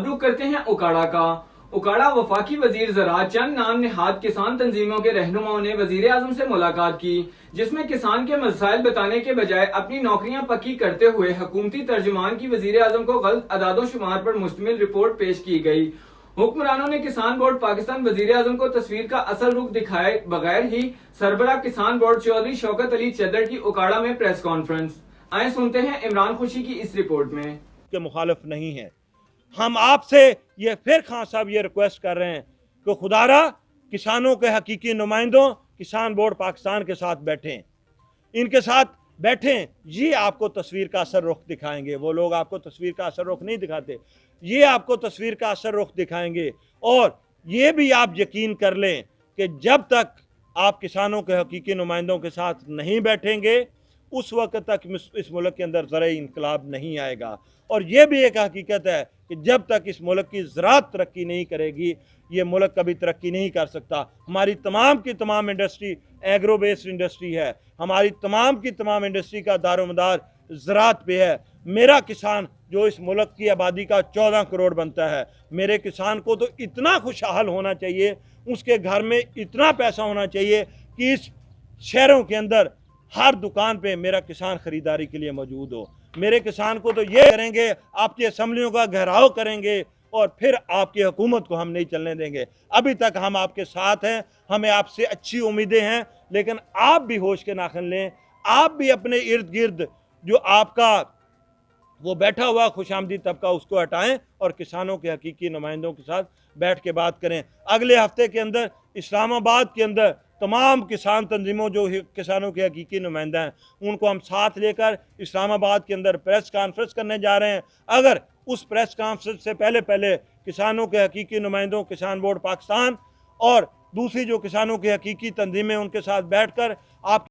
अब रुख करते हैं उकाड़ा का। उकाड़ा वफाकी वजीर ज़राअत चंद नाम नेहाद किसान तंजीमों के रहनुमाओं ने वजीर आजम से मुलाकात की, जिसमें किसान के मसाइल बताने के बजाय अपनी नौकरियां पक्की करते हुए हुकूमती तर्जुमान की वजीर आजम को गलत अदादोशुमार पर मुश्तमिल रिपोर्ट पेश की गई। हुक्मरानों ने किसान बोर्ड पाकिस्तान वजीर आजम को तस्वीर का असल रुख दिखाए बगैर ही सरबराह किसान बोर्ड चौधरी शौकत अली चद्दर की उकाड़ा में प्रेस कॉन्फ्रेंस। आए सुनते हैं इमरान खुशी की इस रिपोर्ट में। के मुखालिफ नहीं है। हम आपसे ये फिर खान साहब ये रिक्वेस्ट कर रहे हैं कि खुदारा किसानों के हकीकी नुमाइंदों किसान बोर्ड पाकिस्तान के साथ बैठें, इनके साथ बैठें। ये आपको तस्वीर का असर रुख दिखाएंगे। वो लोग आपको तस्वीर का असर रुख नहीं दिखाते, ये आपको तस्वीर का असर रुख दिखाएंगे। और ये भी आप यकीन कर लें कि जब तक आप किसानों के हकीकी नुमाइंदों के साथ नहीं बैठेंगे उस वक्त तक इस मुल्क के अंदर ज़राई इनकलाब नहीं आएगा। और ये भी एक हकीकत है कि जब तक इस मुल्क की ज़राअत तरक्की नहीं करेगी ये मुल्क कभी तरक्की नहीं कर सकता। हमारी तमाम की तमाम इंडस्ट्री एग्रो बेस्ड इंडस्ट्री है, हमारी तमाम की तमाम इंडस्ट्री का दारोमदार ज़राअत पे है। मेरा किसान जो इस मुल्क की आबादी का 14 करोड़ बनता है, मेरे किसान को तो इतना खुशहाल होना चाहिए, उसके घर में इतना पैसा होना चाहिए कि इस शहरों के अंदर हर दुकान पे मेरा किसान खरीदारी के लिए मौजूद हो। मेरे किसान को तो ये करेंगे, आपकी असम्बलियों का घेराव करेंगे और फिर आपकी हुकूमत को हम नहीं चलने देंगे। अभी तक हम आपके साथ हैं, हमें आपसे अच्छी उम्मीदें हैं, लेकिन आप भी होश के नाखन लें। आप भी अपने इर्द गिर्द जो आपका वो बैठा हुआ खुशामदी तबका उसको हटाएं और किसानों के हकीकी नुमाइंदों के साथ बैठ के बात करें। अगले हफ्ते के अंदर इस्लामाबाद के अंदर तमाम किसान तंजीमों जो किसानों के हकीकी नुमाइंदा हैं उनको हम साथ लेकर इस्लामाबाद के अंदर प्रेस कॉन्फ्रेंस करने जा रहे हैं। अगर उस प्रेस कॉन्फ्रेंस से पहले पहले किसानों के हकीकी नुमाइंदों किसान बोर्ड पाकिस्तान और दूसरी जो किसानों की हकीकी तंजीमें उनके साथ बैठ कर आप